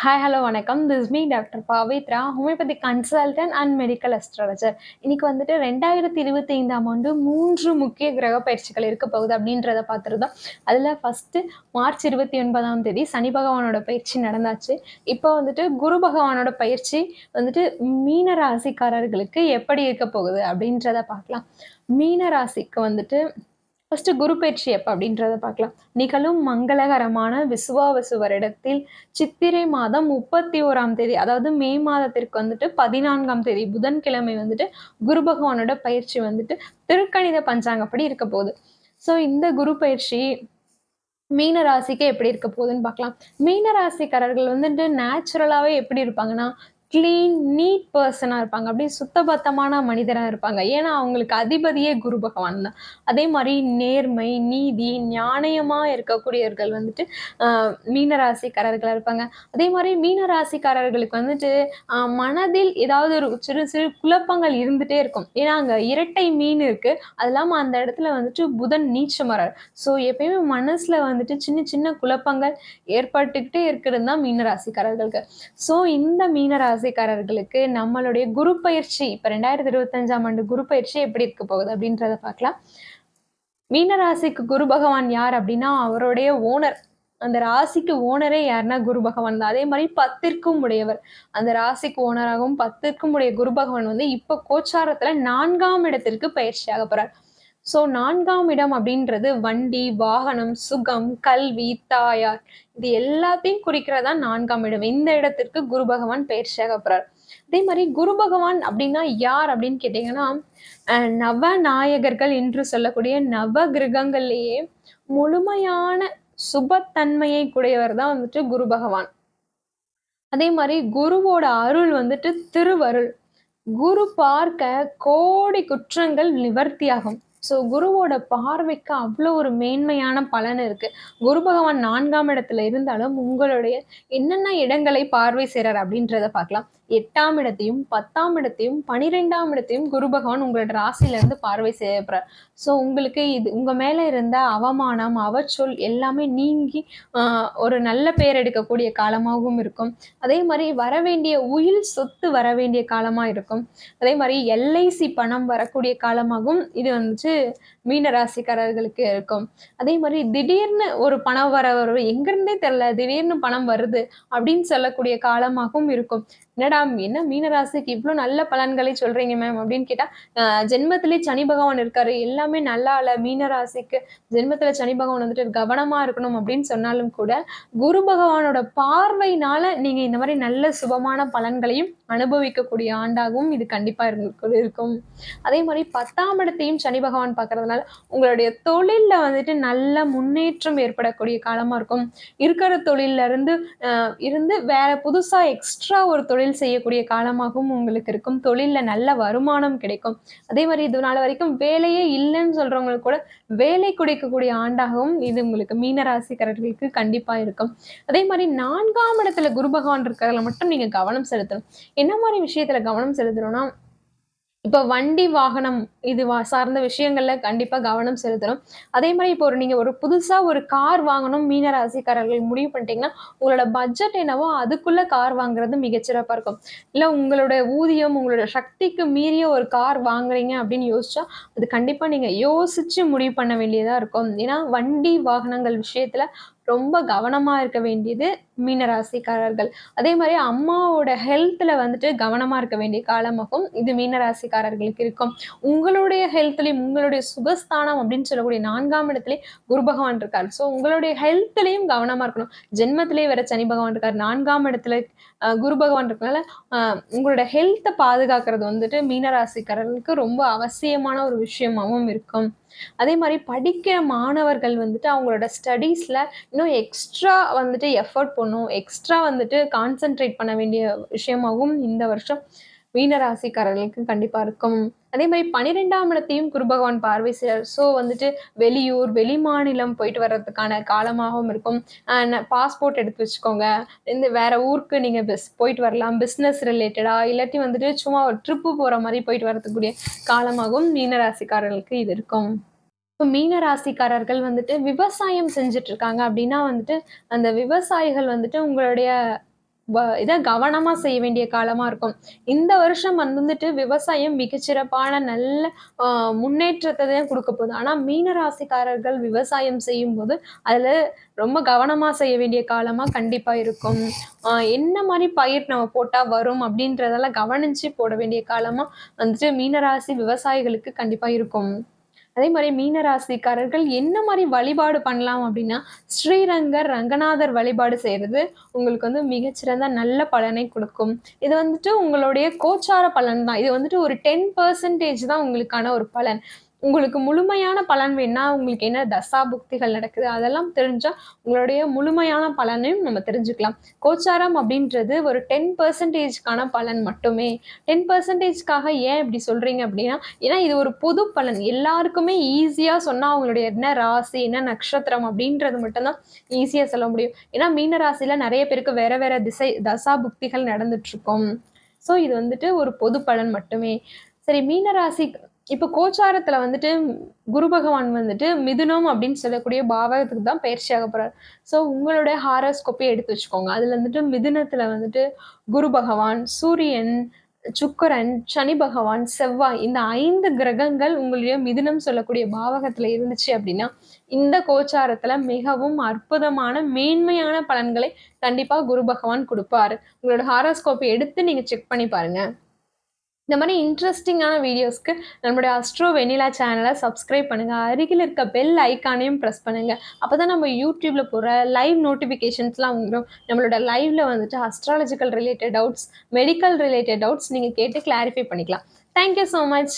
Hi, hello, வணக்கம். This me doctor Pavithra, homeopathy consultant and medical astrologer. இன்னைக்கு வந்துட்டு 2025ஆம் ஆண்டு 3 முக்கிய கிரக பயிற்சிகள் இருக்க போகுது அப்படின்றத பார்த்துருந்தோம். அதில ஃபர்ஸ்ட்டு மார்ச் 29ஆம் தேதி சனி பகவானோட பயிற்சி நடந்தாச்சு. இப்போ வந்துட்டு குரு பகவானோட பயிற்சி வந்துட்டு மீன ராசிக்காரர்களுக்கு எப்படி இருக்க போகுது அப்படின்றத பார்க்கலாம். மீன ராசிக்கு வந்துட்டு ஃபர்ஸ்ட் குரு பயிற்சி எப்ப அப்படின்றத பார்க்கலாம். நிகழும் மங்களகரமான விசுவாவசு வருடத்தில் சித்திரை மாதம் 31ஆம் தேதி, அதாவது மே மாதத்திற்கு வந்துட்டு 14ஆம் தேதி புதன்கிழமை வந்துட்டு குரு பகவானோட பயிற்சி வந்துட்டு திருக்கணித பஞ்சாங்கப்படி இருக்க போகுது. ஸோ இந்த குரு பயிற்சி மீன ராசிக்கு எப்படி இருக்க போகுதுன்னு பார்க்கலாம். மீன ராசிக்காரர்கள் வந்துட்டு நேச்சுரலாவே எப்படி இருப்பாங்கன்னா, கிளீன், நீட் பெர்சனா இருப்பாங்க. அப்படியே சுத்தபத்தமான மனிதரா இருப்பாங்க. ஏன்னா, அவங்களுக்கு அதிபதியே குரு பகவான் தான். அதே மாரி நேர்மை, நீதி, நியாயமா இருக்கக்கூடியவர்கள் வந்துட்டு அ மீன ராசிக்காரர்களா இருப்பாங்க. அதே மாரி மீன ராசிக்காரர்களுக்கு வந்துட்டு மனதில் ஏதாவது ஒரு சிறு சிறு குழப்பங்கள் இருந்துட்டே இருக்கும். ஏன்னா, அங்க இரட்டை மீன் இருக்கு. அது இல்லாம அந்த இடத்துல வந்துட்டு புதன் நீச்சமரார். ஸோ எப்பயுமே மனசுல வந்துட்டு சின்ன சின்ன குழப்பங்கள் ஏற்பட்டுக்கிட்டே இருக்கிறது தான் மீன ராசிக்காரர்களுக்கு. ஸோ இந்த மீன ராசிக்காரர்களுக்கு நம்மளுடைய குரு பயிற்சி இப்ப 2025ஆம் ஆண்டு குரு பயிற்சி எப்படி இருக்க போகுது அப்படின்றத பார்க்கலாம். மீன ராசிக்கு குரு பகவான் யார் அப்படின்னா அவருடைய ஓனர். அந்த ராசிக்கு ஓனரே யாருன்னா குரு பகவான் தான். அதே மாதிரி 10ற்கும் உடையவர். அந்த ராசிக்கு ஓனராகவும் 10ற்கும் உடைய குரு பகவான் வந்து இப்ப கோச்சாரத்துல 4ஆம் இடத்திற்கு பயிற்சியாக போறார். ஸோ 4ஆம் இடம் அப்படின்றது வண்டி, வாகனம், சுகம், கல்வி, தாயார் இது எல்லாத்தையும் குறிக்கிறதா 4ஆம் இடம். இந்த இடத்திற்கு குரு பகவான் பயிற்சியாக போறார். அதே மாதிரி குரு பகவான் அப்படின்னா யார் அப்படின்னு கேட்டீங்கன்னா, நவநாயகர்கள் என்று சொல்லக்கூடிய நவ கிரகங்கள்லேயே முழுமையான சுபத்தன்மையை கூடியவர் தான் வந்துட்டு குரு பகவான். அதே மாதிரி குருவோட அருள் வந்துட்டு திருவருள். குரு பார்க்க கோடி குற்றங்கள் நிவர்த்தியாகும். ஸோ குருவோட பார்வைக்கு அவ்வளோ ஒரு மேன்மையான பலன் இருக்கு. குரு பகவான் 4ஆம் இடத்துல இருந்தாலும் உங்களுடைய என்னென்ன இடங்களை பார்வை செய்றார் அப்படின்றத பார்க்கலாம். 8ஆம் இடத்தையும், 10ஆம் இடத்தையும், 12ஆம் இடத்தையும் குரு பகவான் உங்களோட ராசியில இருந்து பார்வை செய்ய போறார். ஸோ உங்களுக்கு இது உங்க மேல இருந்த அவமானம், அவச்சொல் எல்லாமே நீங்கி ஒரு நல்ல பெயர் எடுக்கக்கூடிய காலமாகவும் இருக்கும். அதே மாதிரி வரவேண்டிய உயில் சொத்து வரவேண்டிய காலமா இருக்கும். அதே மாதிரி எல்ஐசி பணம் வரக்கூடிய காலமாகவும் இது வந்துட்டு மீன ராசிக்காரர்களுக்கு இருக்கும். அதே மாதிரி திடீர்னு ஒரு பணம் வரவு எங்கிருந்தே தெரியல, திடீர்னு பணம் வருது அப்படின்னு சொல்லக்கூடிய காலமாகவும் இருக்கும். என்னடா என்ன மீன ராசிக்கு இவ்வளோ நல்ல பலன்களை சொல்றீங்க மேம் அப்படின்னு கேட்டா, ஜென்மத்திலே சனி பகவான் இருக்காரு. எல்லாமே நல்லா இல்ல மீன ராசிக்கு ஜென்மத்துல சனி பகவான் வந்துட்டு கவனமா இருக்கணும் அப்படின்னு சொன்னாலும் கூட, குரு பகவானோட பார்வையினால நீங்க இந்த மாதிரி நல்ல சுபமான பலன்களையும் அனுபவிக்கக்கூடிய ஆண்டாகவும் இது கண்டிப்பா இருக்கும். அதே மாதிரி 10ஆம் இடத்தையும் சனி பகவான் பார்க்கறதுனால உங்களுடைய தொழில்ல வந்துட்டு நல்ல முன்னேற்றம் ஏற்படக்கூடிய காலமா இருக்கும். இருக்கிற தொழில்ல இருந்து வேற புதுசா எக்ஸ்ட்ரா ஒரு தொழில் செய்யக்கூடிய காலமாகவும் உங்களுக்கு இருக்கும். தொழில்ல நல்ல வருமானம் கிடைக்கும். அதே மாதிரி இது நாள் வரைக்கும் வேலையே இல்லைன்னு சொல்றவங்களுக்கு கூட வேலை கிடைக்கக்கூடிய ஆண்டாகவும் இது உங்களுக்கு மீன ராசிக்காரர்களுக்கு கண்டிப்பா இருக்கும். அதே மாதிரி 4ஆம் இடத்துல குரு பகவான் இருக்கிறதுல மட்டும் நீங்க கவனம் செலுத்தணும். என்ன மாதிரி விஷயத்துல கவனம் செலுத்தணும்னா, இப்ப வண்டி, வாகனம் இது சார்ந்த விஷயங்கள்ல கண்டிப்பா கவனம் செலுத்தணும். அதே மாரி இப்போ நீங்க ஒரு புதுசா ஒரு கார் வாங்கணும் மீன ராசிக்காரர்கள் முடிவு பண்ணிட்டீங்கன்னா, உங்களோட பட்ஜெட் என்னவோ அதுக்குள்ள கார் வாங்குறது மிகச்சிறப்பா இருக்கும். இல்ல உங்களோட ஊதியம், உங்களோட சக்திக்கு மீறிய ஒரு கார் வாங்குறீங்க அப்படின்னு யோசிச்சா, அது கண்டிப்பா நீங்க யோசிச்சு முடிவு பண்ண வேண்டியதா இருக்கும். ஏன்னா, வண்டி, வாகனங்கள் விஷயத்துல ரொம்ப கவனமா இருக்க வேண்டியது மீன ராசிக்காரர்கள். அதே மாரி அம்மாவோட ஹெல்த்ல வந்துட்டு கவனமா இருக்க வேண்டிய காலமாகவும் இது மீன ராசிக்காரர்களுக்கு இருக்கும். உங்களுடைய ஹெல்த்லயும் உங்களுடைய சுகஸ்தானம் அப்படின்னு சொல்லக்கூடிய 4ஆம் இடத்திலே குரு பகவான் இருக்கார். ஸோ உங்களுடைய ஹெல்த்லயும் கவனமா இருக்கணும். ஜென்மத்திலே வேற சனி பகவான் இருக்கார். 4ஆம் இடத்துல குரு பகவான் இருக்கனால உங்களோட ஹெல்த்த பாதுகாக்கிறது வந்துட்டு மீன ராசிக்காரர்களுக்கு ரொம்ப அவசியமான ஒரு விஷயமாவும் இருக்கும். அதே மாரி படிக்கிற மாணவர்கள் வந்துட்டு அவங்களோட ஸ்டடீஸ்ல இன்னும் எக்ஸ்ட்ரா வந்துட்டு எஃபோர்ட் போடணும். எக்ஸ்ட்ரா வந்துட்டு கான்சன்ட்ரேட் பண்ண வேண்டிய விஷயமாகவும் இந்த வருஷம் மீன ராசிக்காரர்களுக்கு கண்டிப்பா இருக்கும். அதே மாரி 12ஆம் இடத்தையும் குரு பகவான் பார்வை செய்றார். ஸோ வந்துட்டு வெளியூர், வெளிமாநிலம் போயிட்டு வர்றதுக்கான காலமாகவும் இருக்கும். பாஸ்போர்ட் எடுத்து வச்சுக்கோங்க. இந்த வேற ஊருக்கு நீங்க போயிட்டு வரலாம். பிசினஸ் ரிலேட்டடா இல்லாட்டி வந்துட்டு சும்மா ஒரு ட்ரிப்பு போற மாரி போயிட்டு வரதுக்கூடிய காலமாகவும் மீன ராசிக்காரர்களுக்கு இது இருக்கும். இப்ப மீன ராசிக்காரர்கள் வந்துட்டு விவசாயம் செஞ்சுட்டு இருக்காங்க அப்படின்னா வந்துட்டு, அந்த விவசாயிகள் வந்துட்டு உங்களுடைய இதை கவனமாக செய்ய வேண்டிய காலமாக இருக்கும். இந்த வருஷம் வந்துட்டு விவசாயம் மிகச்சிறப்பான நல்ல முன்னேற்றத்தை தான் கொடுக்க போகுது. ஆனால் மீன ராசிக்காரர்கள் விவசாயம் செய்யும்போது அதில் ரொம்ப கவனமாக செய்ய வேண்டிய காலமாக கண்டிப்பாக இருக்கும். என்ன மாதிரி பயிர் நம்ம போட்டால் வரும் அப்படின்றதெல்லாம் கவனித்து போட வேண்டிய காலமாக வந்துட்டு மீனராசி விவசாயிகளுக்கு கண்டிப்பாக இருக்கும். அதே மாதிரி மீனராசிக்காரர்கள் என்ன மாதிரி வழிபாடு பண்ணலாம் அப்படின்னா, ஸ்ரீரங்கர் ரங்கநாதர் வழிபாடு செய்கிறது உங்களுக்கு வந்து மிகச்சிறந்த நல்ல பலனை கொடுக்கும். இது வந்துட்டு உங்களுடைய கோச்சார பலன் தான். இது வந்துட்டு ஒரு 10% தான் உங்களுக்கான ஒரு பலன். உங்களுக்கு முழுமையான பலன் வேணா, உங்களுக்கு என்ன தசா புக்திகள் நடக்குது அதெல்லாம் தெரிஞ்சா உங்களுடைய முழுமையான பலனையும் நம்ம தெரிஞ்சுக்கலாம். கோச்சாரம் அப்படின்றது ஒரு 10%க்கான பலன் மட்டுமே. 10%க்காக ஏன் இப்படி சொல்றீங்க அப்படின்னா, ஏன்னா இது ஒரு பொது பலன். எல்லாருக்குமே ஈஸியா சொன்னா அவங்களுடைய என்ன ராசி, என்ன நட்சத்திரம் அப்படின்றது மட்டும்தான் ஈஸியா சொல்ல முடியும். ஏன்னா மீன ராசியில நிறைய பேருக்கு வேற வேற தசா புக்திகள் நடந்துட்டு இருக்கும். ஸோ இது வந்துட்டு ஒரு பொது பலன் மட்டுமே. சரி, மீன ராசி இப்போ கோச்சாரத்துல வந்துட்டு குரு பகவான் வந்துட்டு மிதுனம் அப்படின்னு சொல்லக்கூடிய பாவகத்துக்கு தான் பயிற்சியாக போறாரு. ஸோ உங்களுடைய ஹாரோஸ்கோப்பை எடுத்து வச்சுக்கோங்க. அதுல வந்துட்டு மிதுனத்துல வந்துட்டு குரு பகவான், சூரியன், சுக்கிரன், சனி பகவான், செவ்வாய் இந்த 5 கிரகங்கள் உங்களுடைய மிதுனம் சொல்லக்கூடிய பாவகத்துல இருந்துச்சு அப்படின்னா, இந்த கோச்சாரத்துல மிகவும் அற்புதமான மேன்மையான பலன்களை கண்டிப்பா குரு பகவான் கொடுப்பாரு. உங்களோட ஹாரோஸ்கோப்பை எடுத்து நீங்க செக் பண்ணி பாருங்க. இந்த மாதிரி இன்ட்ரெஸ்டிங்கான வீடியோஸ்க்கு நம்மளுடைய அஸ்ட்ரோ வெனிலா சேனலை சப்ஸ்கிரைப் பண்ணுங்கள். அருகில் இருக்க பெல் ஐக்கானையும் ப்ரெஸ் பண்ணுங்கள். அப்போ தான் நம்ம யூடியூப்பில் போகிற லைவ் நோட்டிஃபிகேஷன்ஸ்லாம் வந்துடும். நம்மளோட லைவில் வந்துட்டு astrological related doubts, medical related doubts நீங்கள் கேட்டு கிளாரிஃபை பண்ணிக்கலாம். Thank you so much.